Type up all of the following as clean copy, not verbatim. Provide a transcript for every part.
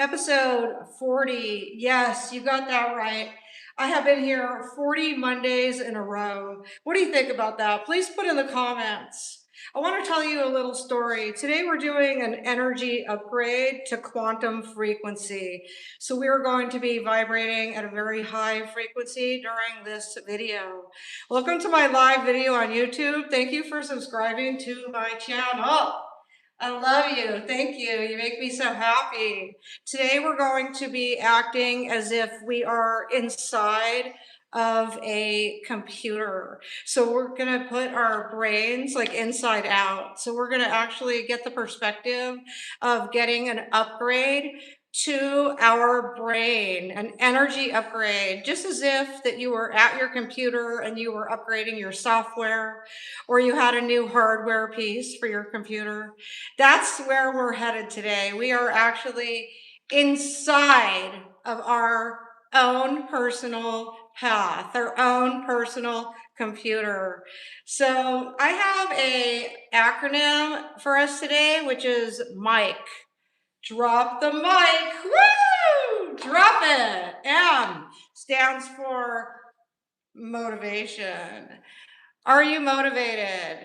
Episode 40. Yes, you got that right. I have been here 40 Mondays in a row. What do you think about that? Please put in the comments. I want to tell you a little story. Today we're doing an energy upgrade to quantum frequency. So we are going to be vibrating at a very high frequency during this video. Welcome to my live video on YouTube. Thank you for subscribing to my channel. I love you. Thank you. You make me so happy. Today we're going to be acting as if we are inside of a computer. So we're going to put our brains like inside out. So we're going to actually get the perspective of getting an upgrade to our brain, an energy upgrade, just as if that you were at your computer and you were upgrading your software, or you had a new hardware piece for your computer. That's where we're headed today. We are actually inside of our own personal path, our own personal computer. So I have a acronym for us today, which is MIC. Drop the mic. Woo! Drop it. M stands for motivation. Are you motivated?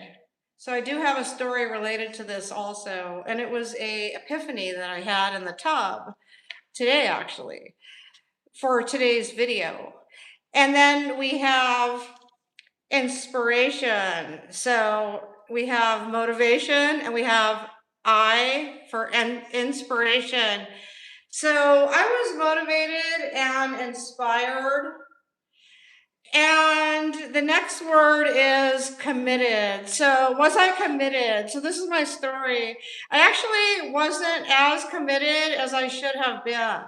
So I do have a story related to this also, and it was a epiphany that I had in the tub today, actually, for today's video. And then we have inspiration. So we have motivation and we have I for inspiration. So I was motivated and inspired. And the next word is committed. So was I committed? So this is my story. I actually wasn't as committed as I should have been.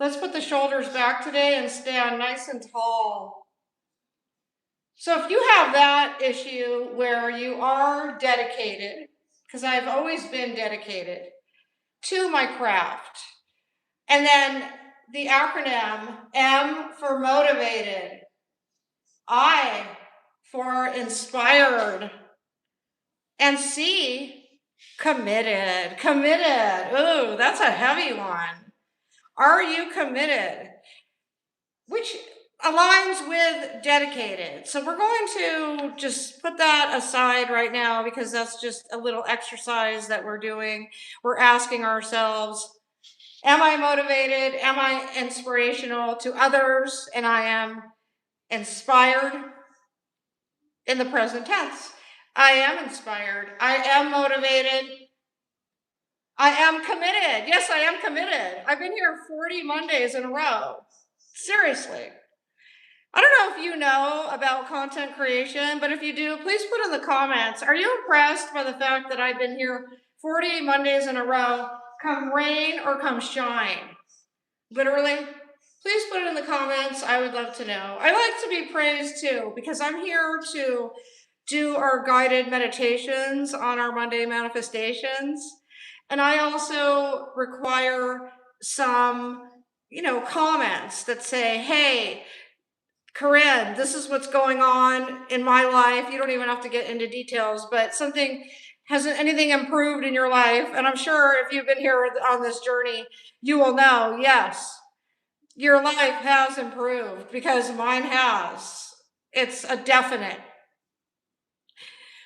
Let's put the shoulders back today and stand nice and tall. So if you have that issue where you are dedicated, because I've always been dedicated to my craft, and then the acronym M for motivated, I for inspired, and C, committed. Committed. Ooh, that's a heavy one. Are you committed? Which aligns with dedicated. So we're going to just put that aside right now because that's just a little exercise that we're doing. We're asking ourselves, am I motivated? Am I inspirational to others? And I am inspired in the present tense. I am inspired. I am motivated. I am committed. Yes, I am committed. I've been here 40 Mondays in a row. Seriously. I don't know if you know about content creation, but if you do, please put in the comments. Are you impressed by the fact that I've been here 40 Mondays in a row, come rain or come shine? Literally. Please put it in the comments. I would love to know. I like to be praised too, because I'm here to do our guided meditations on our Monday manifestations. And I also require some, comments that say, hey, Corin, this is what's going on in my life. You don't even have to get into details, but hasn't anything improved in your life? And I'm sure if you've been here on this journey, you will know, yes, your life has improved because mine has. It's a definite.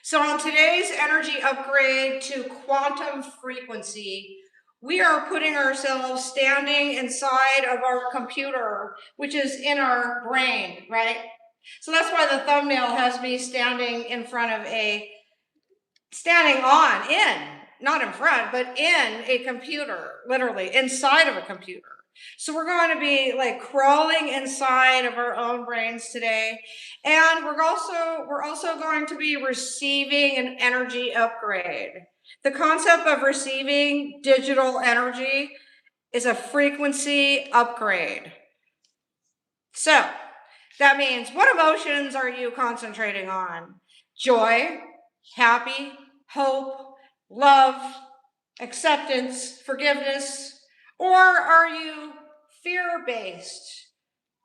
So on today's energy upgrade to quantum frequency, we are putting ourselves standing inside of our computer, which is in our brain, right? So that's why the thumbnail has me standing in front of not in front, but in a computer, literally inside of a computer. So we're going to be like crawling inside of our own brains today. And we're also going to be receiving an energy upgrade. The concept of receiving digital energy is a frequency upgrade. So that means, what emotions are you concentrating on? Joy, happy, hope, love, acceptance, forgiveness? Or are you fear-based,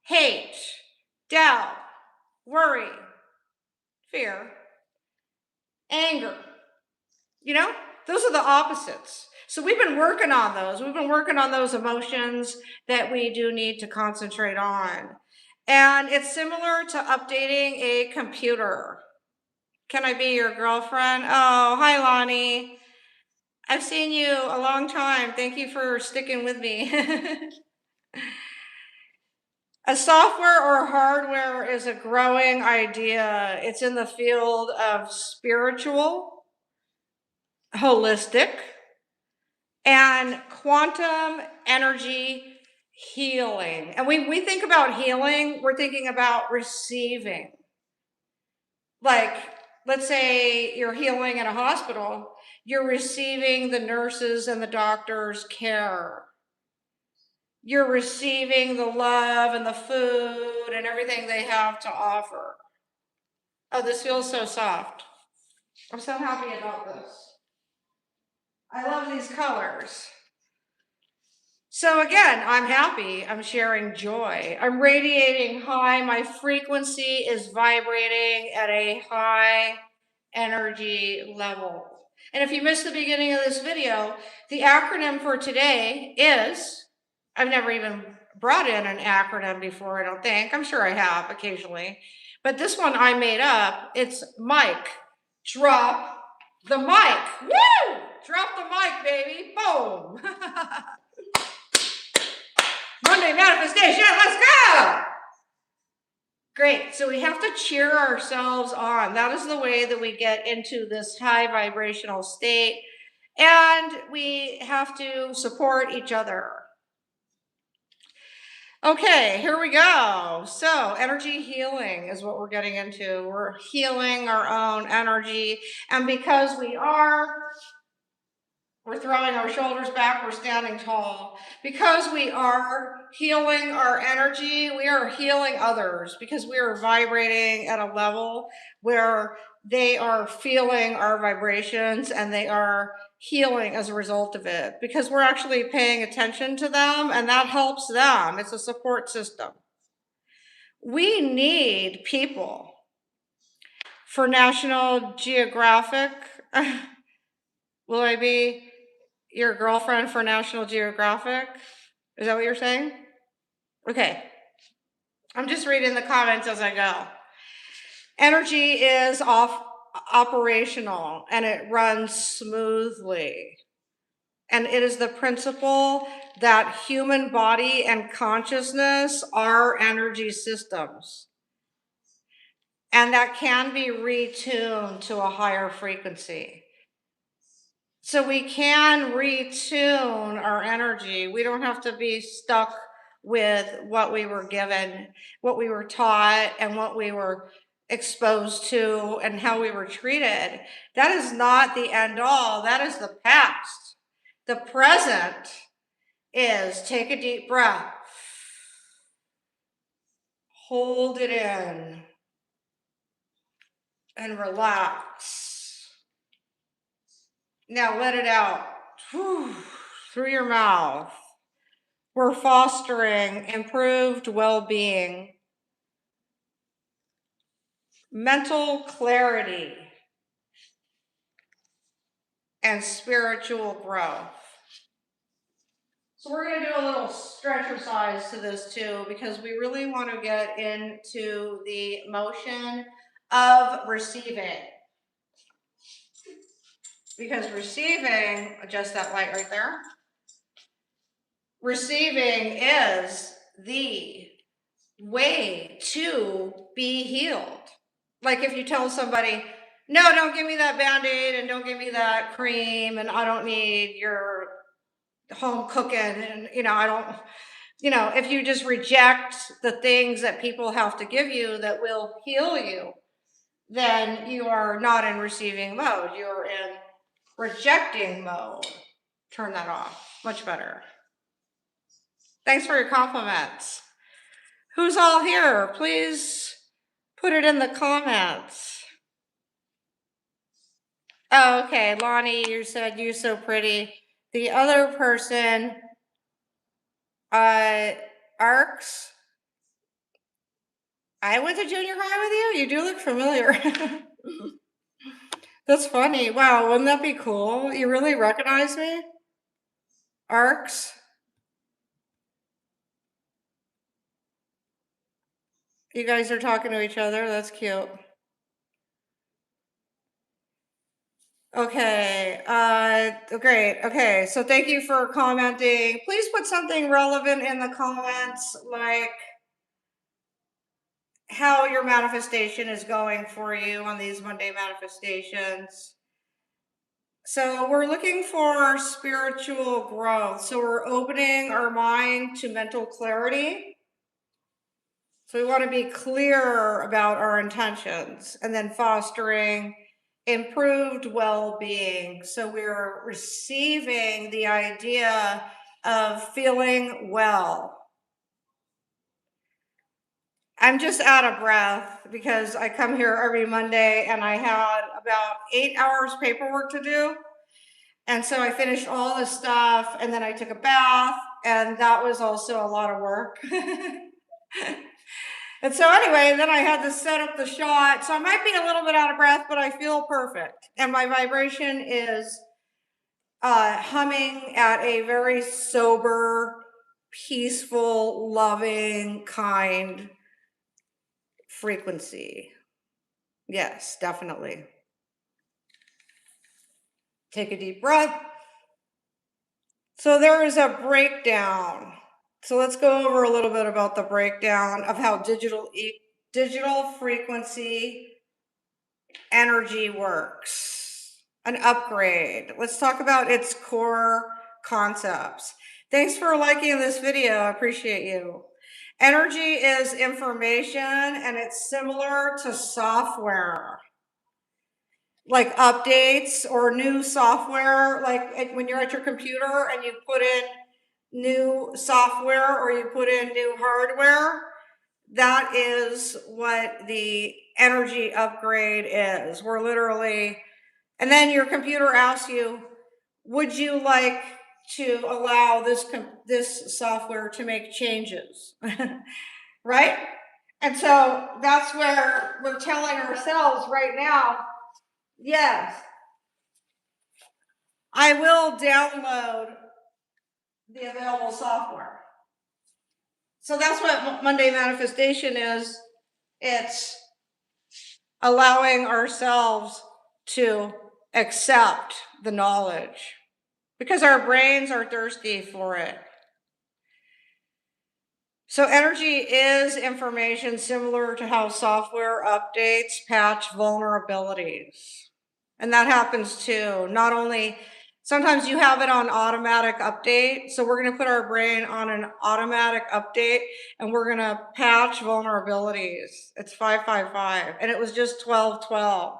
hate, doubt, worry, fear, anger? Those are the opposites. So we've been working on those. We've been working on those emotions that we do need to concentrate on. And it's similar to updating a computer. Can I be your girlfriend? Oh, hi, Lonnie. I've seen you a long time. Thank you for sticking with me. A software or hardware is a growing idea. It's in the field of spiritual, holistic, and quantum energy healing. And we think about healing, we're thinking about receiving. Like, let's say you're healing in a hospital, you're receiving the nurses and the doctors' care. You're receiving the love and the food and everything they have to offer. Oh, this feels so soft. I'm so happy about this. I love these colors. So again, I'm happy. I'm sharing joy. I'm radiating high. My frequency is vibrating at a high energy level. And if you missed the beginning of this video, the acronym for today is, I've never even brought in an acronym before, I don't think. I'm sure I have occasionally. But this one I made up. It's Mike. Drop the mic. Woo! Drop the mic, baby. Boom. Monday manifestation. Let's go. Great. So we have to cheer ourselves on. That is the way that we get into this high vibrational state. And we have to support each other. Okay, here we go. So energy healing is what we're getting into. We're healing our own energy. And because we're throwing our shoulders back, we're standing tall. Because we are healing our energy, we are healing others because we are vibrating at a level where they are feeling our vibrations and they are healing as a result of it because we're actually paying attention to them and that helps them. It's a support system. We need people. For National Geographic, will I be your girlfriend for National Geographic? Is that what you're saying? Okay. I'm just reading the comments as I go. Energy is operational and it runs smoothly. And it is the principle that human body and consciousness are energy systems. And that can be retuned to a higher frequency. So we can retune our energy. We don't have to be stuck with what we were given, what we were taught, and what we were exposed to, and how we were treated. That is not the end all. That is the past. The present is take a deep breath, hold it in, and relax. Now let it out through your mouth. We're fostering improved well-being, mental clarity, and spiritual growth. So we're going to do a little stretch exercise to this too, because we really want to get into the motion of receiving. Because receiving, adjust that light right there. Receiving is the way to be healed. Like if you tell somebody, no, don't give me that Band-Aid and don't give me that cream and I don't need your home cooking and, I don't, if you just reject the things that people have to give you that will heal you, then you are not in receiving mode. You're in rejecting mode. Turn that off. Much better. Thanks for your compliments. Who's all here? Please put it in the comments. Oh, okay. Lonnie, you said you're so pretty. The other person, Arcs. I went to junior high with you? You do look familiar. That's funny. Wow, wouldn't that be cool? You really recognize me? Arcs. You guys are talking to each other. That's cute. Okay, great. Okay, so thank you for commenting. Please put something relevant in the comments, like how your manifestation is going for you on these Monday manifestations. So we're looking for spiritual growth. So we're opening our mind to mental clarity. So we want to be clear about our intentions, and then fostering improved well-being. So we're receiving the idea of feeling well. I'm just out of breath because I come here every Monday and I had about 8 hours paperwork to do. And so I finished all this stuff and then I took a bath, and that was also a lot of work. And so anyway, then I had to set up the shot. So I might be a little bit out of breath, but I feel perfect. And my vibration is humming at a very sober, peaceful, loving, kind frequency. Yes, definitely. Take a deep breath. So there is a breakdown. So let's go over a little bit about the breakdown of how digital frequency energy works. An upgrade. Let's talk about its core concepts. Thanks for liking this video. I appreciate you. Energy is information, and it's similar to software, like updates or new software, like when you're at your computer and you put in new software or you put in new hardware. That is what the energy upgrade is. We're literally, and then your computer asks you, would you like to allow this software to make changes? Right? And so that's where we're telling ourselves right now, yes, I will download the available software. So that's what Monday manifestation is. It's allowing ourselves to accept the knowledge because our brains are thirsty for it. So energy is information, similar to how software updates patch vulnerabilities. And that happens too. Not only, sometimes you have it on automatic update. So we're going to put our brain on an automatic update and we're going to patch vulnerabilities. It's 555 and it was just 1212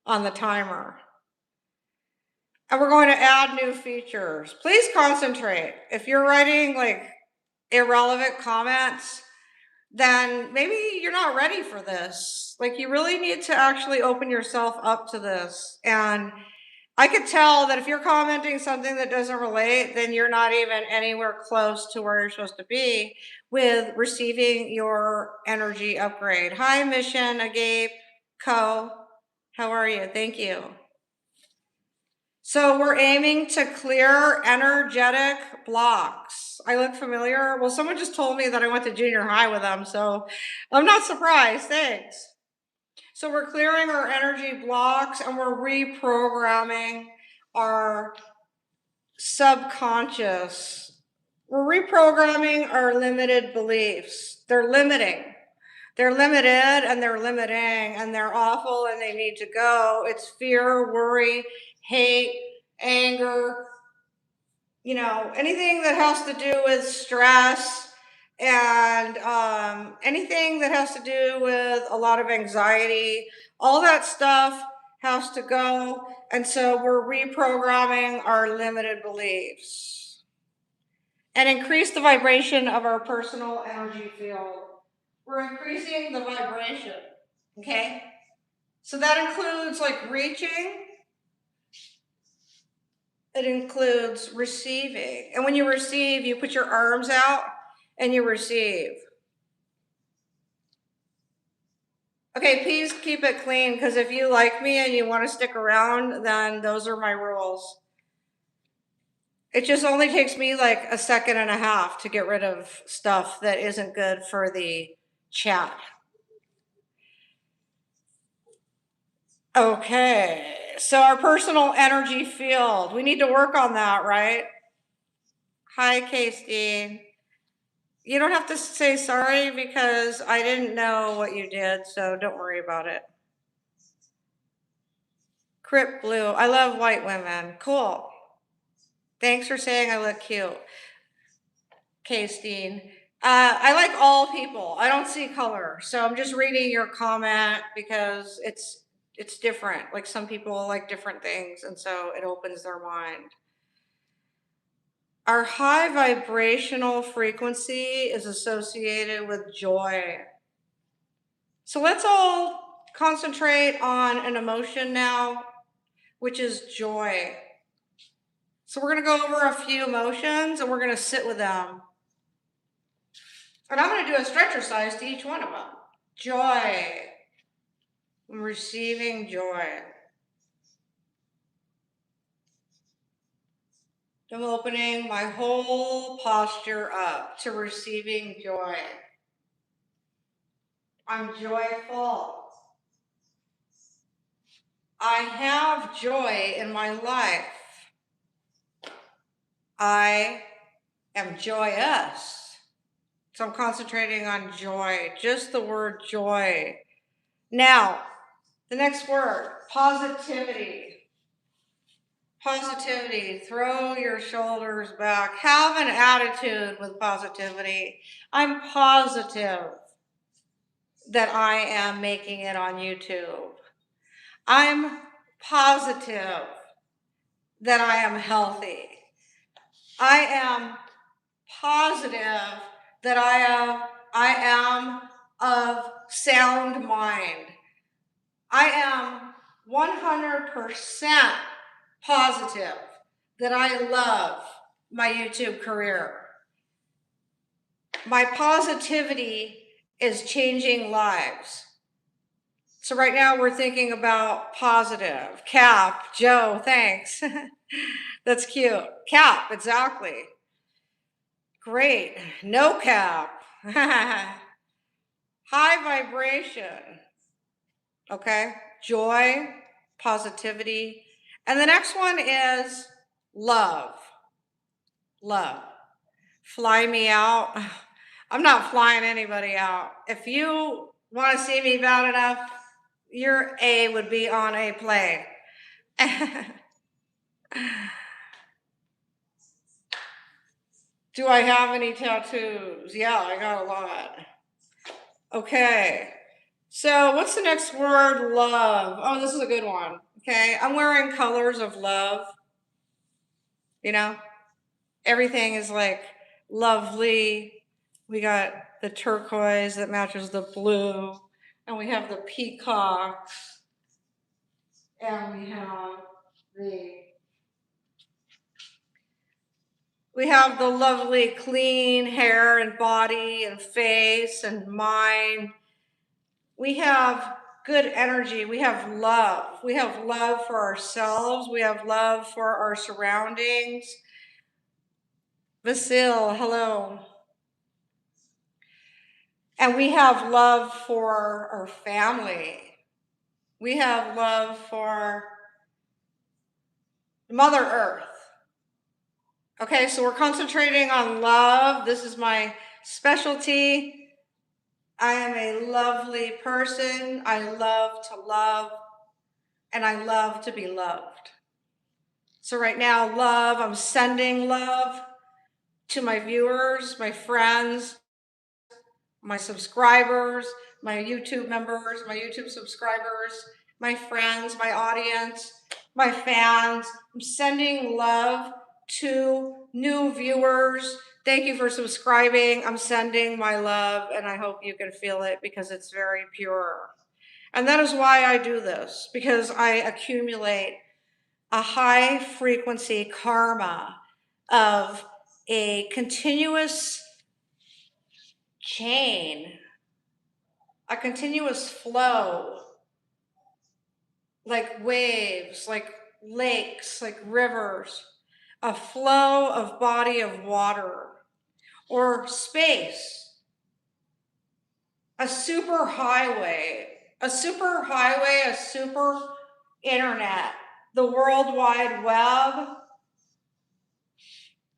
on the timer. And we're going to add new features. Please concentrate. If you're writing like irrelevant comments, then maybe you're not ready for this. Like, you really need to actually open yourself up to this. And I could tell that if you're commenting something that doesn't relate, then you're not even anywhere close to where you're supposed to be with receiving your energy upgrade. Hi, Mission, Agape, Co. How are you? Thank you. So we're aiming to clear energetic blocks. I look familiar. Well, someone just told me that I went to junior high with them, so I'm not surprised. Thanks. So we're clearing our energy blocks and we're reprogramming our subconscious. We're reprogramming our limited beliefs. They're limiting. They're limited and they're limiting and they're awful and they need to go. It's fear, worry, hate, anger, anything that has to do with stress and anything that has to do with a lot of anxiety. All that stuff has to go. And so we're reprogramming our limited beliefs and increase the vibration of our personal energy field. We're increasing the vibration, okay? So that includes like reaching. It includes receiving. And when you receive, you put your arms out and you receive. Okay, please keep it clean, because if you like me and you want to stick around, then those are my rules. It just only takes me like a second and a half to get rid of stuff that isn't good for the chat. Okay, so our personal energy field, we need to work on that, right? Hi, Casey. You don't have to say sorry because I didn't know what you did, so don't worry about it. Crypt Blue, I love white women. Cool. Thanks for saying I look cute. K-Steen. I like all people. I don't see color. So I'm just reading your comment because it's different. Like some people like different things, and so it opens their mind. Our high vibrational frequency is associated with joy. So let's all concentrate on an emotion now, which is joy. So we're going to go over a few emotions and we're going to sit with them. And I'm going to do a stretch exercise to each one of them. Joy. I'm receiving joy. I'm opening my whole posture up to receiving joy. I'm joyful. I have joy in my life. I am joyous. So I'm concentrating on joy, just the word joy. Now, the next word, positivity. Positivity, throw your shoulders back. Have an attitude with positivity. I'm positive that I am making it on YouTube. I'm positive that I am healthy. I am positive that I am of sound mind. I am 100% positive that I love my YouTube career. My positivity is changing lives. So right now we're thinking about positive. Cap, Joe, thanks. That's cute. Cap, exactly. Great. No cap. High vibration. Okay. Joy, positivity. And the next one is love. Love. Fly me out. I'm not flying anybody out. If you want to see me bad enough, your A would be on a plane. Do I have any tattoos? Yeah, I got a lot. Okay. So what's the next word? Love. Oh, this is a good one. Okay. I'm wearing colors of love. You know, everything is like lovely. We got the turquoise that matches the blue, and we have the peacocks, and we have the lovely clean hair and body and face and mind. We have good energy. We have love. We have love for ourselves. We have love for our surroundings. Vasil, hello. And we have love for our family. We have love for Mother Earth. Okay, so we're concentrating on love. This is my specialty. I am a lovely person. I love to love, and I love to be loved. So right now, love, I'm sending love to my viewers, my friends, my subscribers, my YouTube members, my YouTube subscribers, my friends, my audience, my fans. I'm sending love to new viewers. Thank you for subscribing. I'm sending my love, and I hope you can feel it because it's very pure. And that is why I do this, because I accumulate a high frequency karma of a continuous chain, a continuous flow, like waves, like lakes, like rivers, a flow of body of water or space, a super highway, a super internet, the World Wide Web,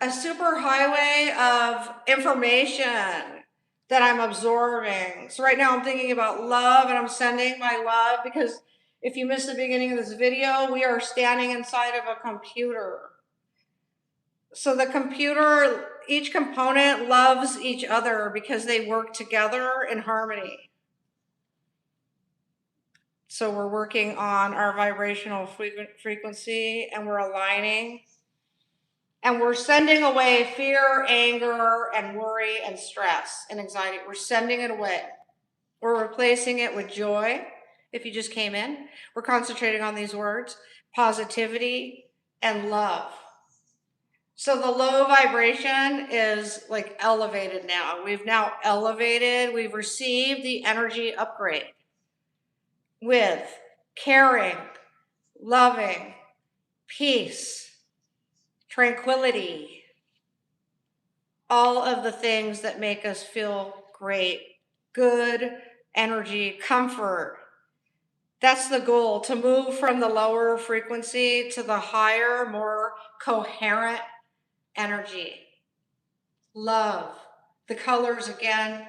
a super highway of information that I'm absorbing. So right now I'm thinking about love, and I'm sending my love, because if you missed the beginning of this video, we are standing inside of a computer. So the computer, each component loves each other because they work together in harmony. So we're working on our vibrational frequency, and we're aligning, and we're sending away fear, anger, and worry, and stress, and anxiety. We're sending it away. We're replacing it with joy. If you just came in, we're concentrating on these words: positivity and love. So the low vibration is like elevated now. We've now elevated, we've received the energy upgrade with caring, loving, peace, tranquility, all of the things that make us feel great, good energy, comfort. That's the goal, to move from the lower frequency to the higher, more coherent energy. Love. The colors again.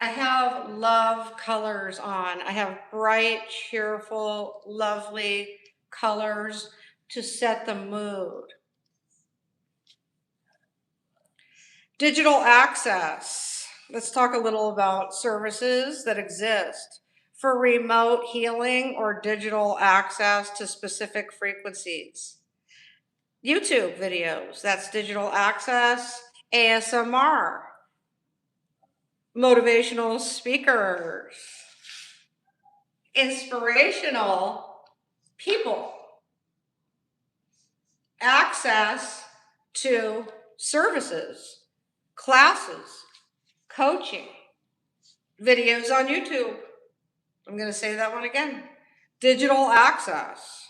I have love colors on. I have bright, cheerful, lovely colors to set the mood. Digital access. Let's talk a little about services that exist for remote healing or digital access to specific frequencies. YouTube videos, that's digital access. ASMR, motivational speakers, inspirational people, access to services, classes, coaching, videos on YouTube. I'm going to say that one again. Digital access,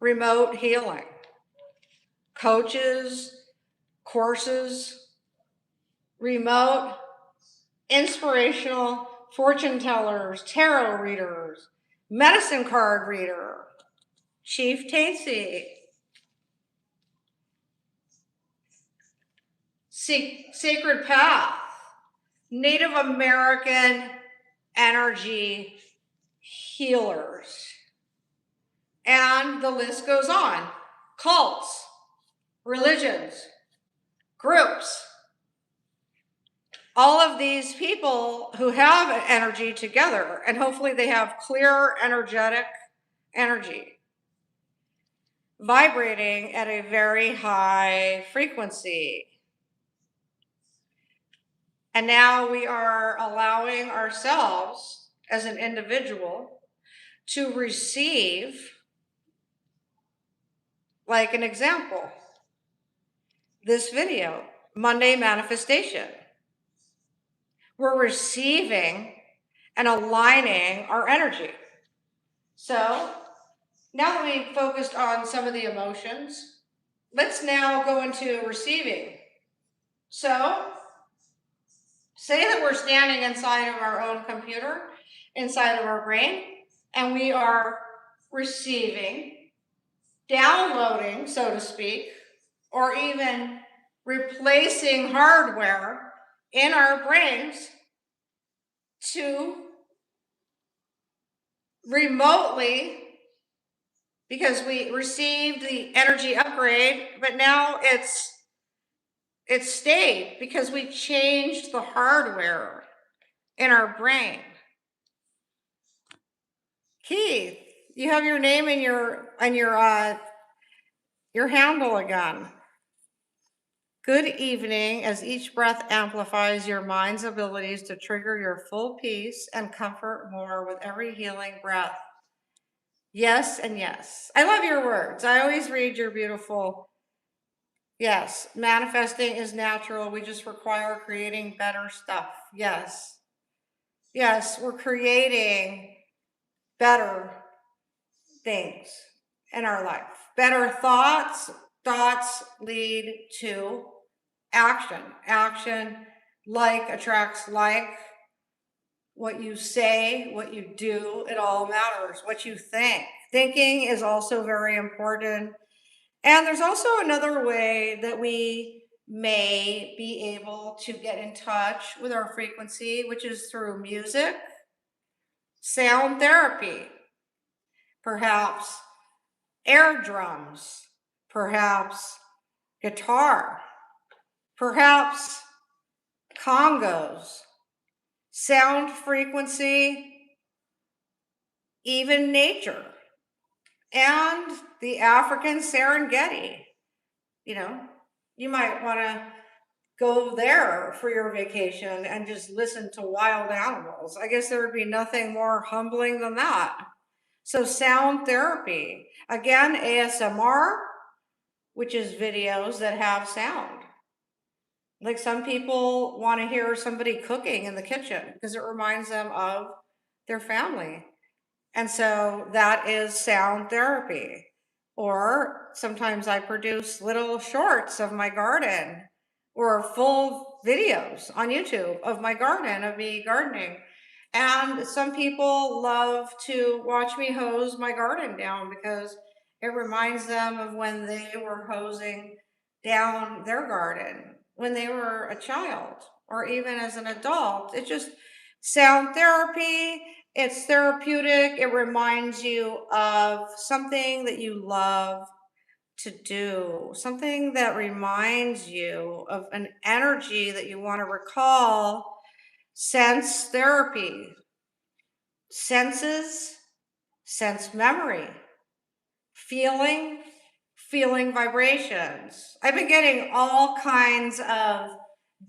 remote healing, coaches, courses, remote, inspirational fortune tellers, tarot readers, medicine card reader, Chief Tacy, Sacred Path, Native American energy healers, and the list goes on. Cults, religions, groups, all of these people who have energy together, and hopefully they have clear, energetic energy, vibrating at a very high frequency. And now we are allowing ourselves as an individual to receive, like an example, this video, Monday manifestation. We're receiving and aligning our energy. So now that we've focused on some of the emotions, let's now go into receiving. So say that we're standing inside of our own computer, inside of our brain, and we are receiving, downloading, so to speak, or even replacing hardware in our brains to remotely, because we received the energy upgrade, but now it's stayed because we changed the hardware in our brain. Keith, you have your name in your handle again. Good evening, as each breath amplifies your mind's abilities to trigger your full peace and comfort more with every healing breath. Yes and yes. I love your words. I always read your beautiful. Yes, manifesting is natural. We just require creating better stuff. Yes. Yes, we're creating better things in our life. better thoughts. Thoughts lead to action. Action, like, attracts like. What you say, what you do, it all matters. What you think. Thinking is also very important. And there's also another way that we may be able to get in touch with our frequency, which is through music, sound therapy, perhaps air drums, perhaps guitar, perhaps congos, sound frequency, even nature, and the African Serengeti. You know, you might want to go there for your vacation and just listen to wild animals. I guess there would be nothing more humbling than that. So, sound therapy. Again, ASMR, which is videos that have sound. Like, some people want to hear somebody cooking in the kitchen because it reminds them of their family. And so that is sound therapy. Or sometimes I produce little shorts of my garden or full videos on YouTube of my garden, of me gardening. And some people love to watch me hose my garden down because it reminds them of when they were hosing down their garden when they were a child or even as an adult. It's just sound therapy. It's therapeutic. It reminds you of something that you love to do, something that reminds you of an energy that you want to recall. Sense therapy, senses, sense memory, feeling, feeling vibrations. I've been getting all kinds of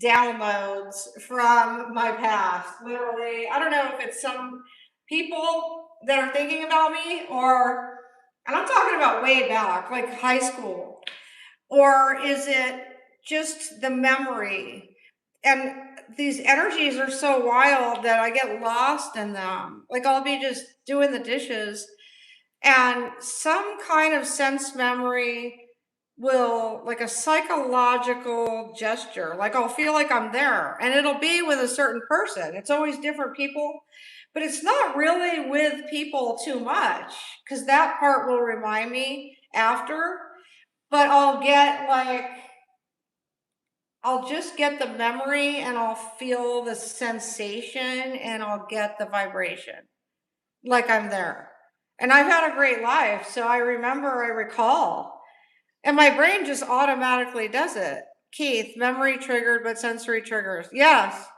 downloads from my past. Literally, I don't know if it's some people that are thinking about me, or, and I'm talking about way back, like high school, or is it just the memory? And these energies are so wild that I get lost in them. Like, I'll be just doing the dishes and some kind of sense memory will, like a psychological gesture, like I'll feel like I'm there and it'll be with a certain person. It's always different people, but it's not really with people too much because that part will remind me after. But I'll just get the memory and I'll feel the sensation and I'll get the vibration like I'm there. And I've had a great life, so I remember, I recall, and my brain just automatically does it. Keith, memory triggered, but sensory triggers. Yes.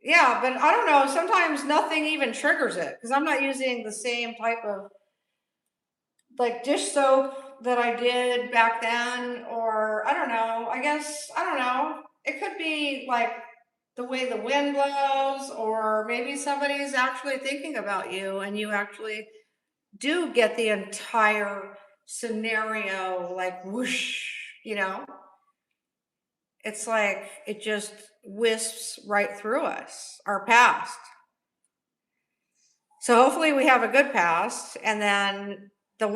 Yeah, but I don't know. Sometimes nothing even triggers it because I'm not using the same type of like dish soap that I did back then, or I don't know. I guess, I don't know. It could be like the way the wind blows, or maybe somebody's actually thinking about you and you actually do get the entire scenario like whoosh, you know? It's like it just wisps right through us, our past. So hopefully we have a good past, and then the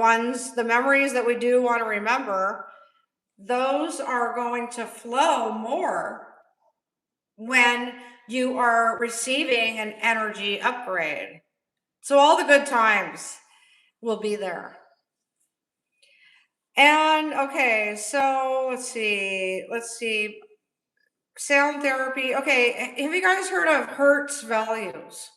memories that we do want to remember, those are going to flow more when you are receiving an energy upgrade. So all the good times will be there. And okay, so let's see. Sound therapy. Okay, have you guys heard of Hertz values?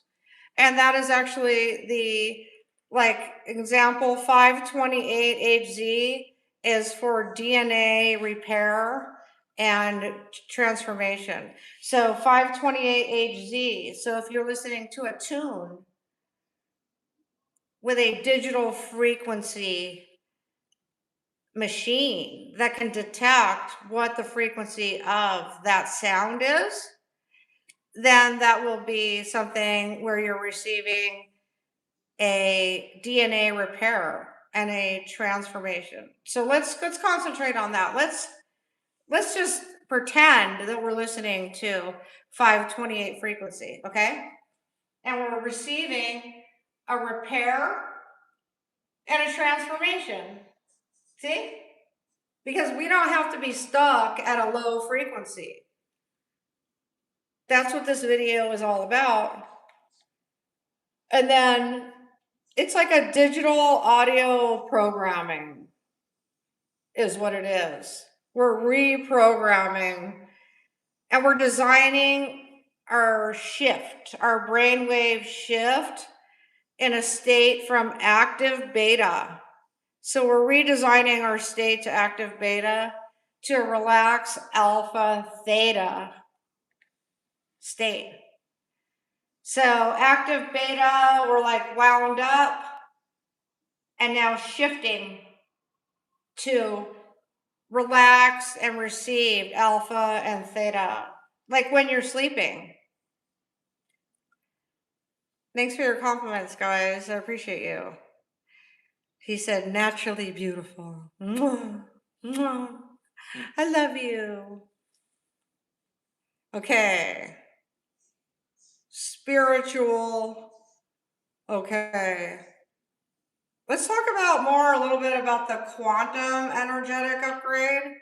And that is actually the, like, example 528HZ is for DNA repair and transformation. So 528HZ. So if you're listening to a tune with a digital frequency machine that can detect what the frequency of that sound is, then that will be something where you're receiving a DNA repair and a transformation. So let's concentrate on that. Let's just pretend that we're listening to 528 frequency, okay? And we're receiving a repair and a transformation. See? Because we don't have to be stuck at a low frequency. That's what this video is all about. And then it's like a digital audio programming is what it is. We're reprogramming and we're designing our shift, our brainwave shift in a state from active beta. So we're redesigning our state to active beta to relax alpha theta state. So active beta, we're like wound up and now shifting to relax and receive alpha and theta, like when you're sleeping. Thanks for your compliments, guys. I appreciate you. He said, naturally beautiful. Mwah, mwah. I love you. Okay. Spiritual. Okay. Let's talk about a little bit about the quantum energetic upgrade.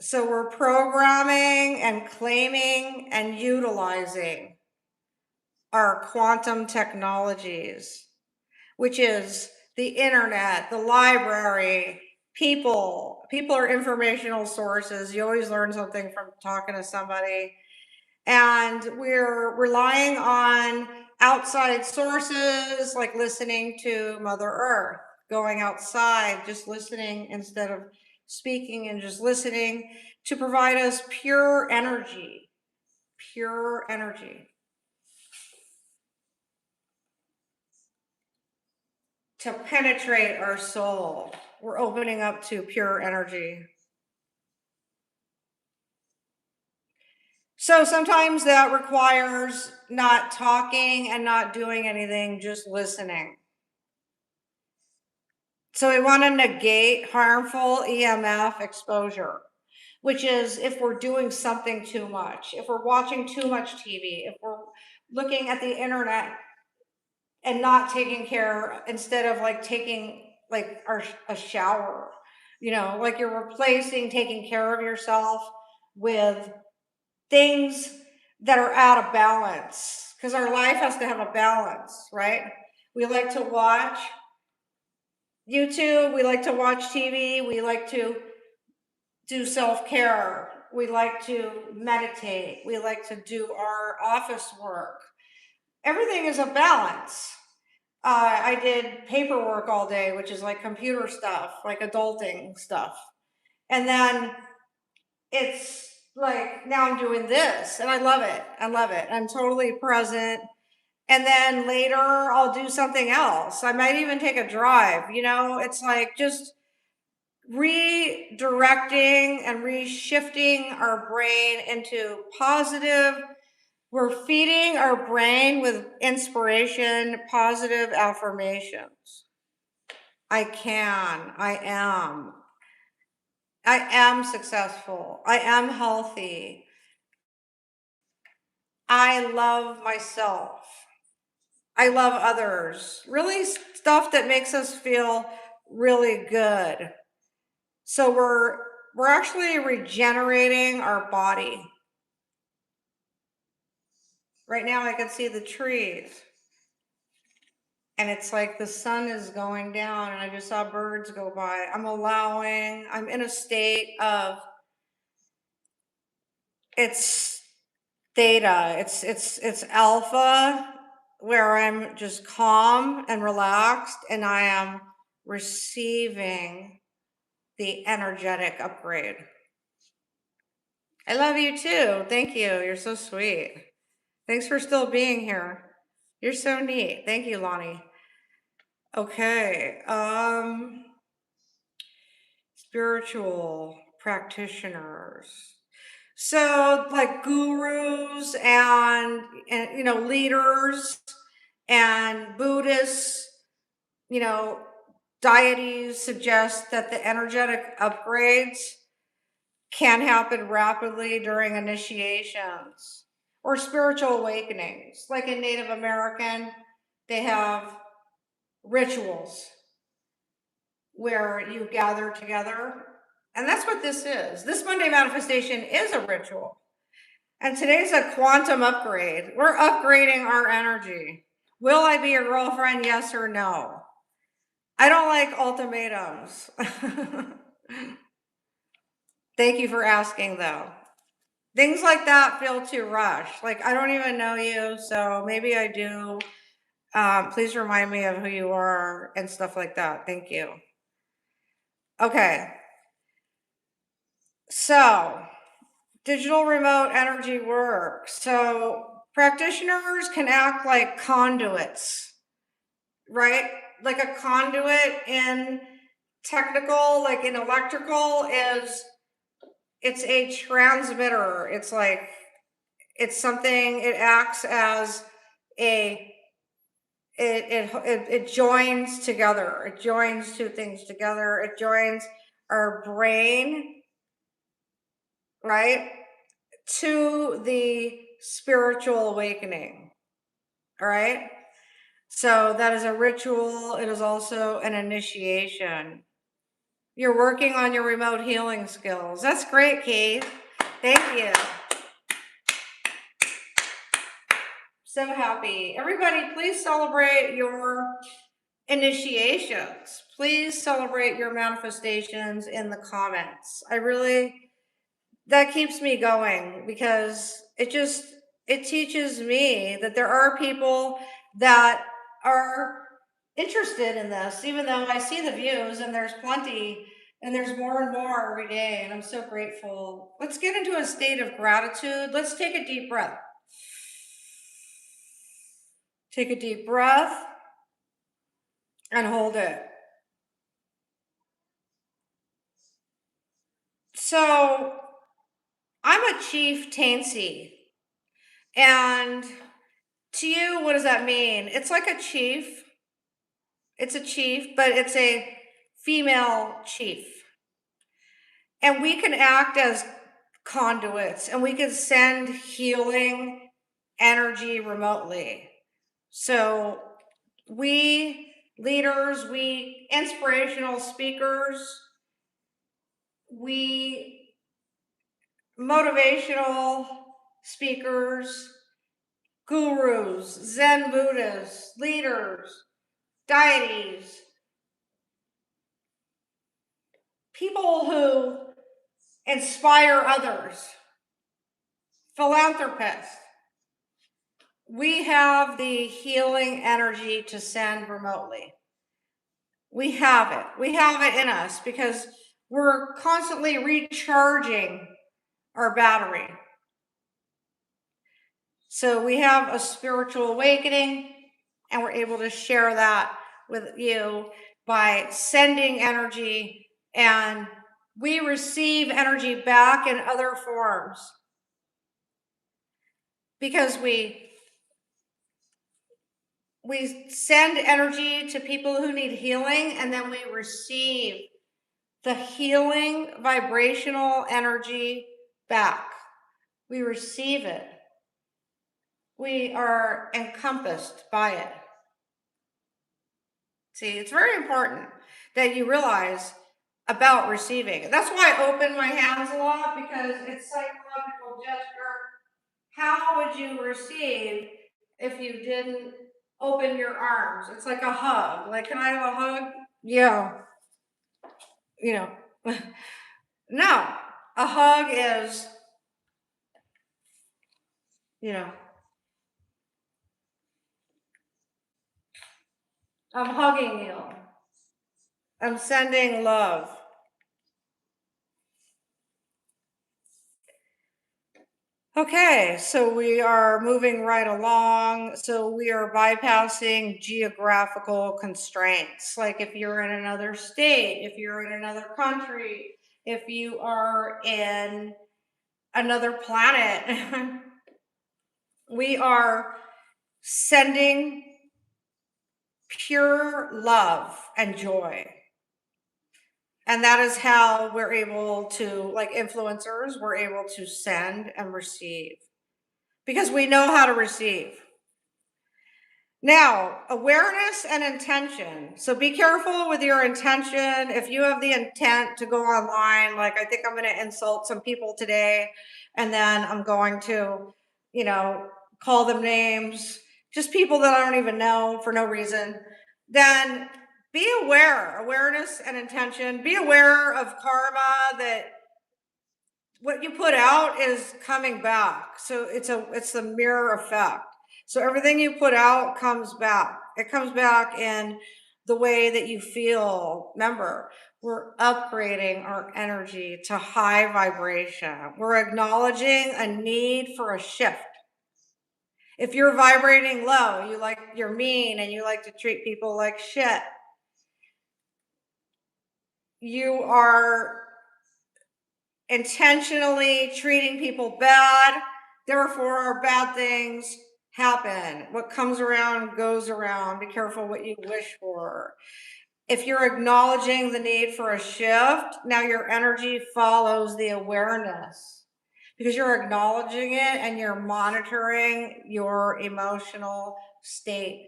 So we're programming and claiming and utilizing our quantum technologies, which is the internet, the library, people. People are informational sources. You always learn something from talking to somebody. And we're relying on outside sources, like listening to Mother Earth, going outside, just listening instead of speaking and just listening, to provide us pure energy, to penetrate our soul. We're opening up to pure energy. So sometimes that requires not talking and not doing anything, just listening. So we want to negate harmful EMF exposure, which is if we're doing something too much, if we're watching too much TV, if we're looking at the internet and not taking care, instead of like taking like a shower, like you're replacing taking care of yourself with things that are out of balance, because our life has to have a balance, right? We like to watch YouTube, we like to watch TV, we like to do self-care, we like to meditate, we like to do our office work. Everything is a balance. I did paperwork all day, which is like computer stuff, like adulting stuff. And then it's like, now I'm doing this and I love it. I'm totally present. And then later I'll do something else. I might even take a drive, it's like just redirecting and reshifting our brain into positive. We're feeding our brain with inspiration, positive affirmations. I can, I am successful, I am healthy, I love myself, I love others. Really stuff that makes us feel really good. So we're actually regenerating our body. Right now I can see the trees. And it's like the sun is going down and I just saw birds go by. I'm in a state of, it's theta, it's alpha, where I'm just calm and relaxed and I am receiving the energetic upgrade. I love you too. Thank you. You're so sweet. Thanks for still being here. You're so neat. Thank you, Lonnie. Okay. Spiritual practitioners. So like gurus and leaders and Buddhists, deities suggest that the energetic upgrades can happen rapidly during initiations or spiritual awakenings. Like in Native American, they have rituals. where you gather together. And that's what this is. This Monday manifestation is a ritual. And today's a quantum upgrade. We're upgrading our energy. Will I be your girlfriend? Yes or no? I don't like ultimatums. Thank you for asking, though. Things like that feel too rushed. Like, I don't even know you, so maybe I do. Please remind me of who you are and stuff like that. Thank you. Okay. So, digital remote energy work. So, practitioners can act like conduits, right? Like a conduit in technical, like in electrical, it's a transmitter. It's like, it's something, it acts as it joins together. It joins two things together. It joins our brain, right, to the spiritual awakening. All right. So that is a ritual. It is also an initiation. You're working on your remote healing skills. That's great, Keith. Thank you. So happy. Everybody, please celebrate your initiations. Please celebrate your manifestations in the comments. That keeps me going because it teaches me that there are people that are interested in this, even though I see the views and there's plenty and there's more and more every day. And I'm so grateful. Let's get into a state of gratitude. Let's take a deep breath. Take a deep breath and hold it. So I'm a chief Tansy. And to you, what does that mean? It's like a chief. It's a chief, but it's a female chief. And we can act as conduits and we can send healing energy remotely. So we leaders, we inspirational speakers, we motivational speakers, gurus, Zen Buddhists, leaders, deities, people who inspire others, philanthropists. We have the healing energy to send remotely. We have it. We have it in us because we're constantly recharging our battery. So we have a spiritual awakening and we're able to share that with you by sending energy, and we receive energy back in other forms because we send energy to people who need healing, and then we receive the healing vibrational energy back. We receive it. We are encompassed by it. See, it's very important that you realize about receiving. That's why I open my hands a lot, because it's psychological gesture. How would you receive if you didn't open your arms? It's like a hug. Like, can I have a hug? Yeah. You know, no. A hug is, I'm hugging you. I'm sending love. Okay, so we are moving right along. So we are bypassing geographical constraints. Like if you're in another state, if you're in another country, if you are in another planet, we are sending pure love and joy. And that is how we're able to, like influencers, we're able to send and receive because we know how to receive. Now, awareness and intention. So be careful with your intention. If you have the intent to go online, like I think I'm going to insult some people today, and then I'm going to, call them names, just people that I don't even know for no reason, then be aware, awareness and intention. Be aware of karma, that what you put out is coming back. So it's a mirror effect. So everything you put out comes back. It comes back in the way that you feel. Remember, we're upgrading our energy to high vibration. We're acknowledging a need for a shift. If you're vibrating low, you're mean and you like to treat people like shit, you are intentionally treating people bad, therefore bad things happen. What comes around goes around. Be careful what you wish for. If you're acknowledging the need for a shift, now your energy follows the awareness, because you're acknowledging it and you're monitoring your emotional state.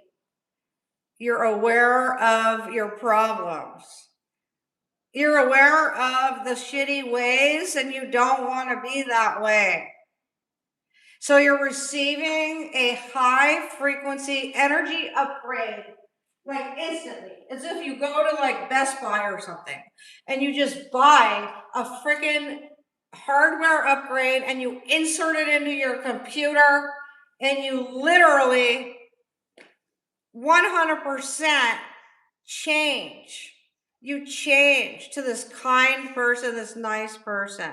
You're aware of your problems. You're aware of the shitty ways and you don't want to be that way. So you're receiving a high frequency energy upgrade, like instantly, as if you go to like Best Buy or something and you just buy a freaking hardware upgrade and you insert it into your computer and you literally 100% change. You change to this kind person, this nice person.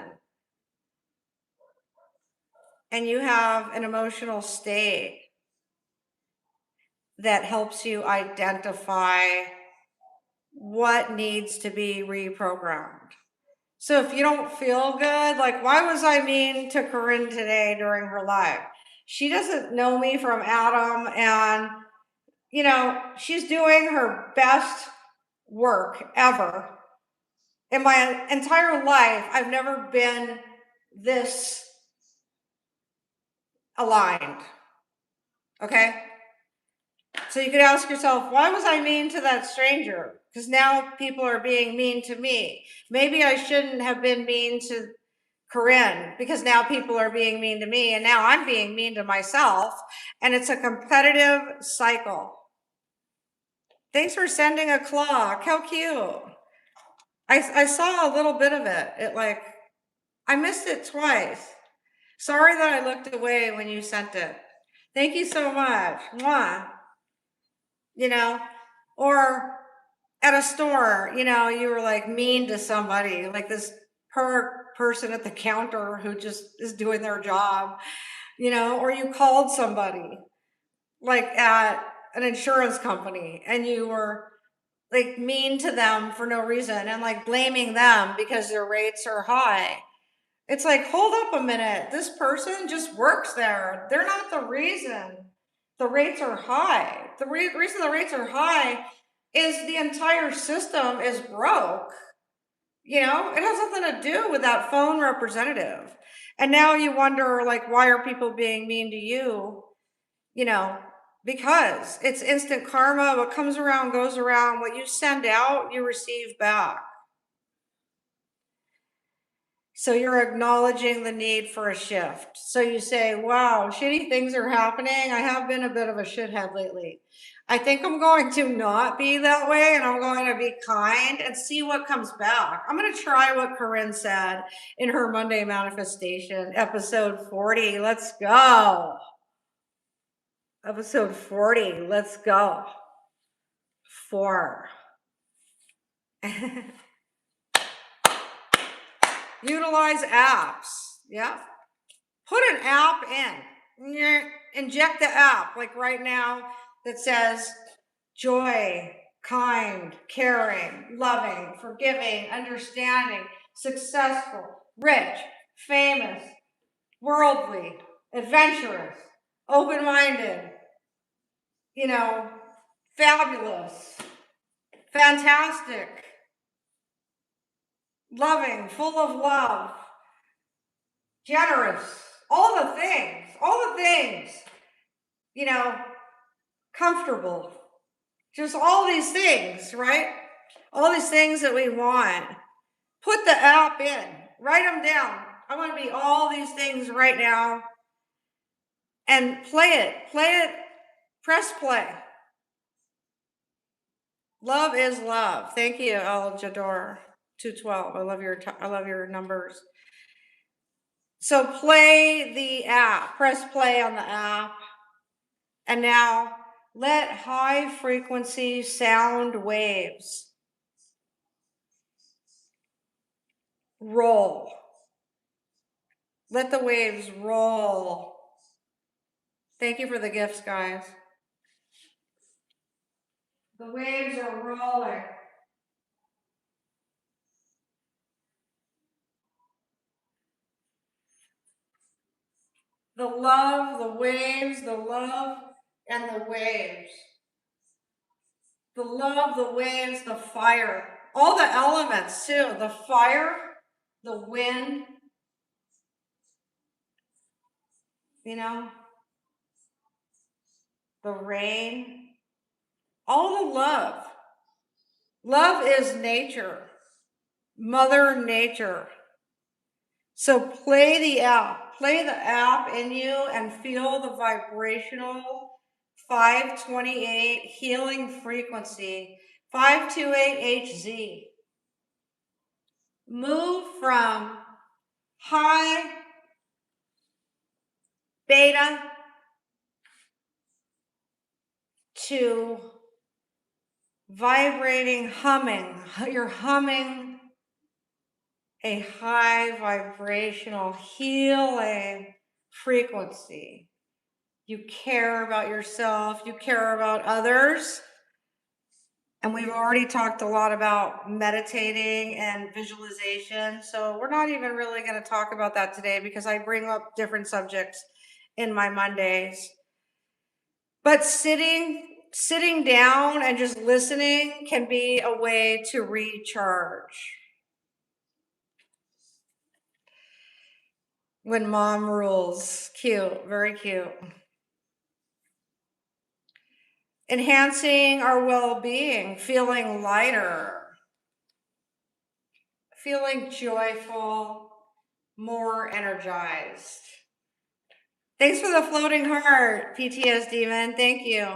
And you have an emotional state that helps you identify what needs to be reprogrammed. So if you don't feel good, like, why was I mean to Corin today during her live? She doesn't know me from Adam, and she's doing her best work ever. In my entire life, I've never been this aligned. Okay? So you could ask yourself, why was I mean to that stranger? Because now people are being mean to me. Maybe I shouldn't have been mean to Corinne, because now people are being mean to me, and now I'm being mean to myself, and it's a competitive cycle. Thanks for sending a clock. How cute. I saw a little bit of it. I missed it twice. Sorry that I looked away when you sent it. Thank you so much. Mwah. Or at a store, you were like mean to somebody, like this person at the counter who just is doing their job, or you called somebody like at an insurance company and you were like mean to them for no reason and like blaming them because their rates are high. It's like, hold up a minute. This person just works there. They're not the reason the rates are high. The reason the rates are high is the entire system is broke. It has nothing to do with that phone representative. And now you wonder, like, why are people being mean to you? Because it's instant karma. What comes around goes around. What you send out, you receive back. So you're acknowledging the need for a shift. So you say, wow, shitty things are happening. I have been a bit of a shithead lately. I think I'm going to not be that way, and I'm going to be kind and see what comes back. I'm going to try what Corinne said in her Monday manifestation, episode 40. Let's go. Episode 40. Let's go. 4. Utilize apps. Yeah. Put an app in. Inject the app, like right now, that says joy, kind, caring, loving, forgiving, understanding, successful, rich, famous, worldly, adventurous, open-minded, fabulous, fantastic, loving, full of love, generous, all the things, comfortable. Just all these things, right? All these things that we want. Put the app in, write them down. I want to be all these things right now. And play it, press play. Love is love. Thank you, El Jador 212. I love your numbers. So play the app, press play on the app. And now let high frequency sound waves roll. Let the waves roll. Thank you for the gifts, guys. The waves are rolling. The love, the waves, the love, and the waves. The love, the waves, the fire. All the elements, too. The fire, the wind, the rain. All the love. Love is nature, Mother Nature. So play the app in you and feel the vibrational 528 healing frequency, 528HZ. Move from high beta to vibrating, humming. You're humming a high vibrational healing frequency. You care about yourself, you care about others. And we've already talked a lot about meditating and visualization. So we're not even really going to talk about that today because I bring up different subjects in my Mondays. But sitting down and just listening can be a way to recharge. When mom rules. Cute, very cute. Enhancing our well-being, feeling lighter, feeling joyful, more energized. Thanks for the floating heart, PTSD man. Thank you.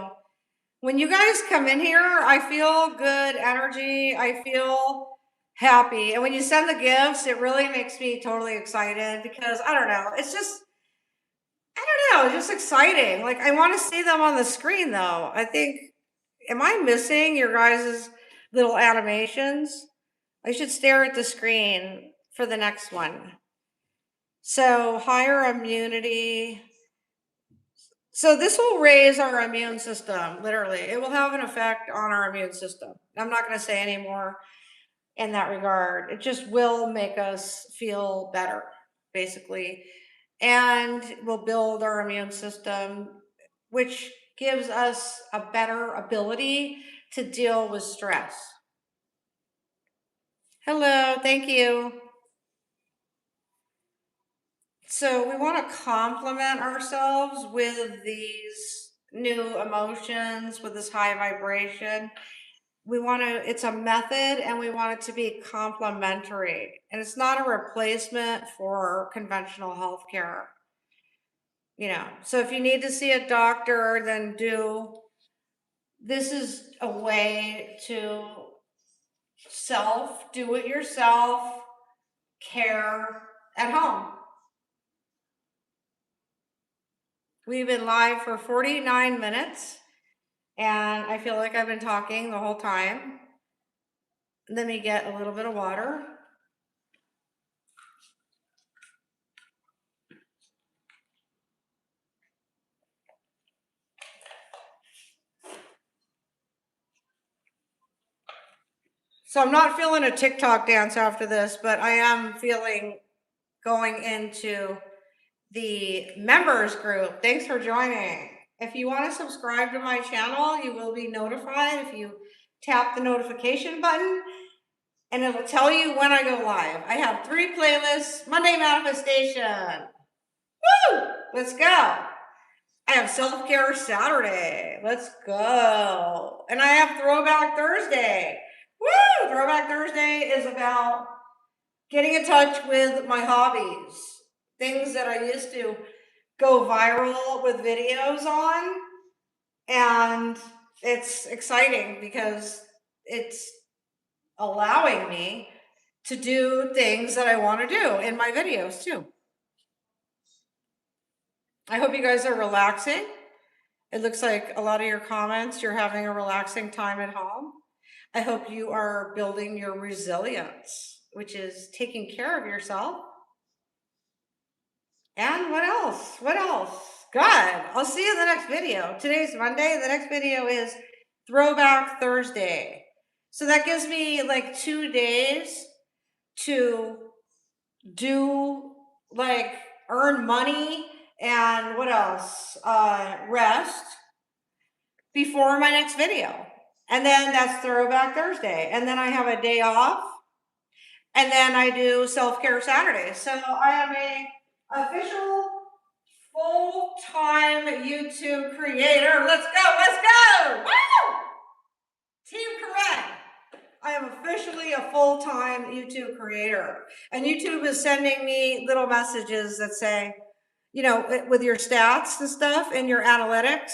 When you guys come in here, I feel good energy. I feel happy. And when you send the gifts, it really makes me totally excited because I don't know. It's just exciting. Like I want to see them on the screen though. I think, am I missing your guys' little animations? I should stare at the screen for the next one. So higher immunity. So this will raise our immune system, literally. It will have an effect on our immune system. I'm not going to say any more in that regard. It just will make us feel better, basically. And will build our immune system, which gives us a better ability to deal with stress. Hello, thank you. So we want to complement ourselves with these new emotions, with this high vibration. It's a method and we want it to be complementary. And it's not a replacement for conventional healthcare. So if you need to see a doctor, then this is a way to do it yourself, care at home. We've been live for 49 minutes, and I feel like I've been talking the whole time. Let me get a little bit of water. So I'm not feeling a TikTok dance after this, but I am feeling going into the members group. Thanks for joining. If you want to subscribe to my channel, you will be notified if you tap the notification button, and it'll tell you when I go live. I have 3 playlists. Monday Manifestation. Woo! Let's go. I have self-care Saturday. Let's go. And I have Throwback Thursday. Woo! Throwback Thursday is about getting in touch with my hobbies, things that I used to go viral with videos on. And it's exciting because it's allowing me to do things that I want to do in my videos too. I hope you guys are relaxing. It looks like a lot of your comments, you're having a relaxing time at home. I hope you are building your resilience, which is taking care of yourself. And what else? What else? Good. I'll see you in the next video. Today's Monday. The next video is Throwback Thursday. So that gives me like 2 days to do, like, earn money and what else? Rest before my next video. And then that's Throwback Thursday. And then I have a day off. And then I do self-care Saturday. So I am a official full-time YouTube creator. Let's go, let's go! Woo! Team Corin. I am officially a full-time YouTube creator. And YouTube is sending me little messages that say, you know, with your stats and stuff and your analytics,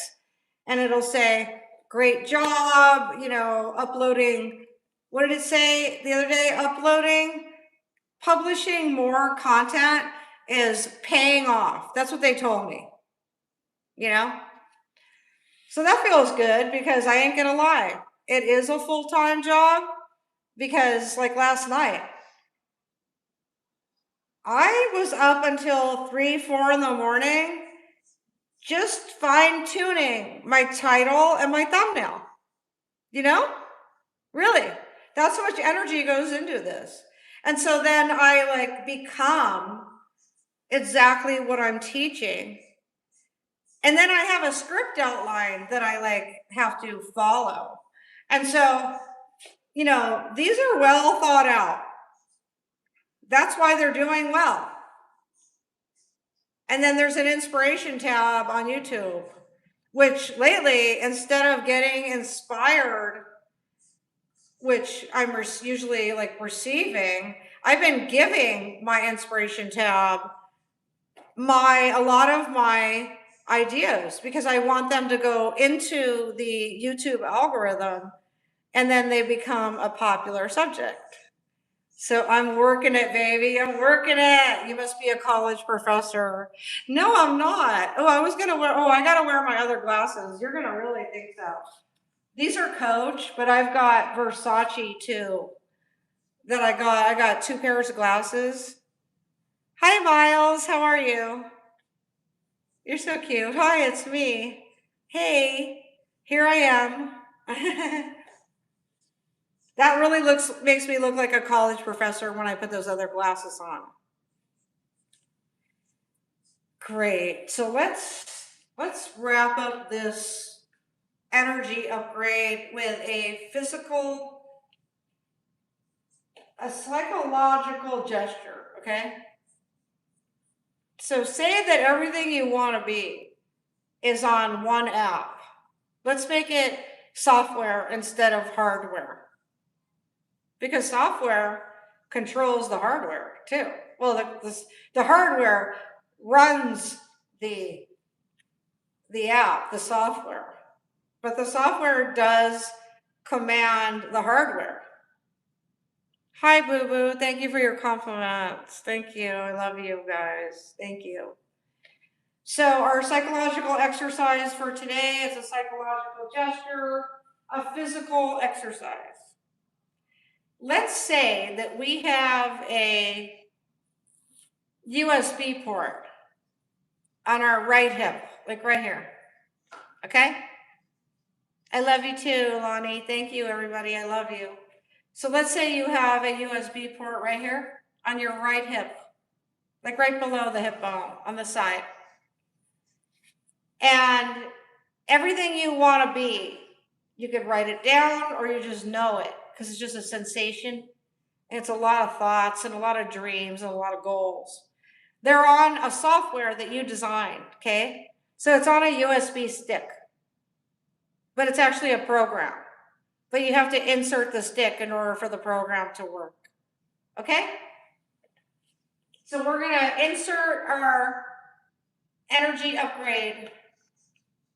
and it'll say, great job, you know, uploading, what did it say the other day? Publishing more content is paying off. That's what they told me, you know? So that feels good because I ain't gonna lie. It is a full-time job because like last night, I was up until 3, 4 in the morning just fine-tuning my title and my thumbnail, you know? Really, that's how much energy goes into this. And so then I like become exactly what I'm teaching. And then I have a script outline that I like have to follow. And so, you know, these are well thought out. That's why they're doing well. And then there's an inspiration tab on YouTube, which lately, instead of getting inspired, which I'm usually like receiving, I've been giving my inspiration tab a lot of my ideas because I want them to go into the YouTube algorithm and then they become a popular subject. So I'm working it, baby. I'm working it. You must be a college professor. No, I'm not. Oh, I got to wear my other glasses. You're going to really think so. These are Coach, but I've got Versace too. I got 2 pairs of glasses. Hi, Miles. How are you? You're so cute. Hi, it's me. Hey, here I am. That really makes me look like a college professor when I put those other glasses on. Great. So let's wrap up this energy upgrade with a psychological gesture, okay? So say that everything you want to be is on one app. Let's make it software instead of hardware. Because software controls the hardware too. Well, the hardware runs the app, the software. But the software does command the hardware. Hi, Boo Boo. Thank you for your compliments. Thank you. I love you guys. Thank you. So our psychological exercise for today is a psychological gesture, a physical exercise. Let's say that we have a USB port on our right hip, like right here. Okay? I love you too, Lonnie. Thank you, everybody. I love you. So let's say you have a USB port right here on your right hip, like right below the hip bone on the side. And everything you want to be, you could write it down or you just know it because it's just a sensation. And it's a lot of thoughts and a lot of dreams and a lot of goals. They're on a software that you designed, okay? So it's on a USB stick, but it's actually a program. But you have to insert the stick in order for the program to work. Okay? So we're going to insert our energy upgrade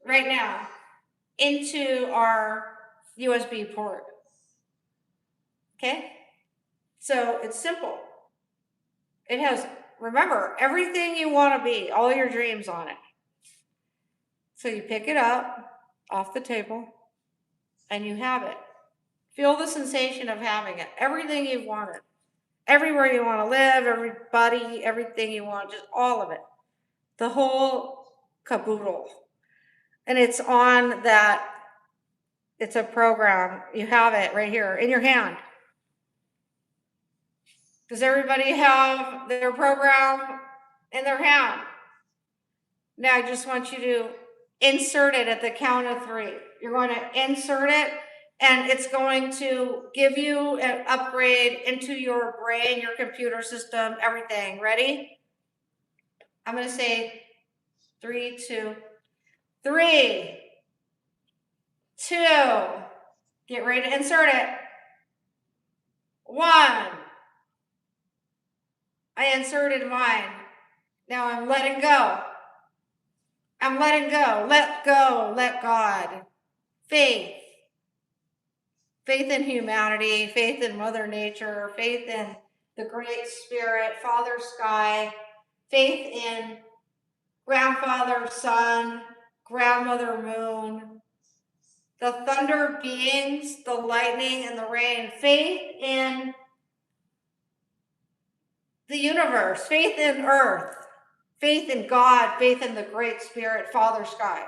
right now into our USB port. Okay? So it's simple. It has, remember, everything you want to be, all your dreams on it. So you pick it up off the table and you have it. Feel the sensation of having it. Everything you've wanted. Everywhere you want to live, everybody, everything you want, just all of it. The whole caboodle. And it's on that, it's a program. You have it right here in your hand. Does everybody have their program in their hand? Now I just want you to insert it at the count of 3. You're going to insert it, and it's going to give you an upgrade into your brain, your computer system, everything. Ready? I'm going to say 3, 2, 3, 2. Get ready to insert it. 1. I inserted mine. Now I'm letting go. I'm letting go. Let go. Let God. Faith. Faith in humanity. Faith in Mother Nature. Faith in the Great Spirit, Father Sky. Faith in Grandfather Sun, Grandmother Moon. The thunder beings, the lightning and the rain. Faith in the universe. Faith in Earth. Faith in God, faith in the Great Spirit, Father Sky.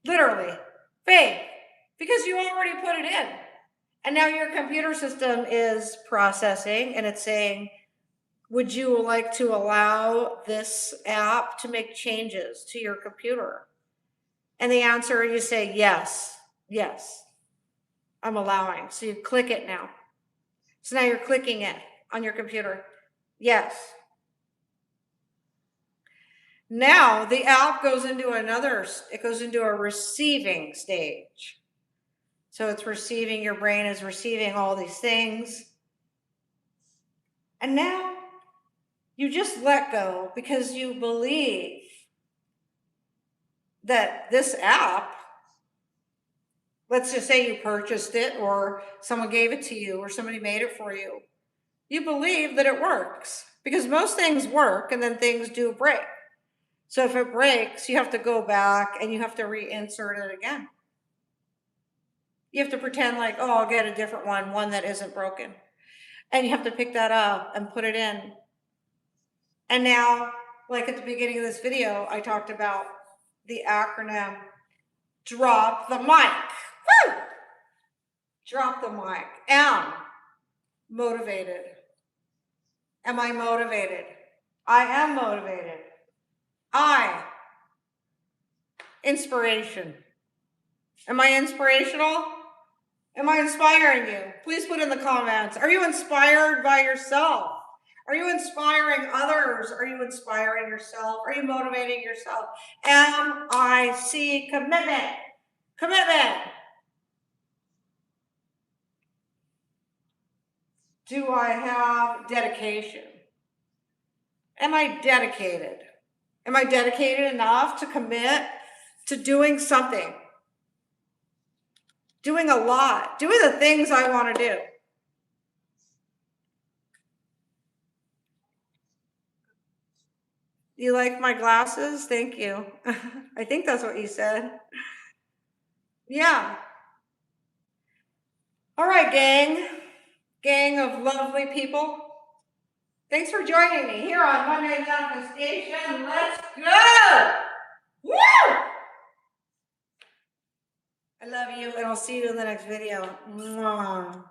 Literally, faith, because you already put it in. And now your computer system is processing and it's saying, would you like to allow this app to make changes to your computer? And the answer, you say, yes, yes, I'm allowing. So you click it now. So now you're clicking it on your computer. Yes. Now the app goes into it goes into a receiving stage. So it's receiving, your brain is receiving all these things. And now you just let go because you believe that this app, let's just say you purchased it or someone gave it to you or somebody made it for you. You believe that it works because most things work and then things do break. So if it breaks, you have to go back and you have to reinsert it again. You have to pretend like, oh, I'll get a different one that isn't broken. And you have to pick that up and put it in. And now, like at the beginning of this video, I talked about the acronym, drop the mic. Woo! Drop the mic. Motivated. Am I motivated? I am motivated. Inspiration. Am I inspirational? Am I inspiring you? Please put in the comments. Are you inspired by yourself? Are you inspiring others? Are you inspiring yourself? Are you motivating yourself? M-I-C, commitment. Commitment. Do I have dedication? Am I dedicated? Am I dedicated enough to commit to doing something? Doing a lot. Doing the things I want to do. You like my glasses? Thank you. I think that's what you said. Yeah. All right, gang. Gang of lovely people. Thanks for joining me here on Monday Manifestation. Let's go! Woo! I love you, and I'll see you in the next video. Mwah.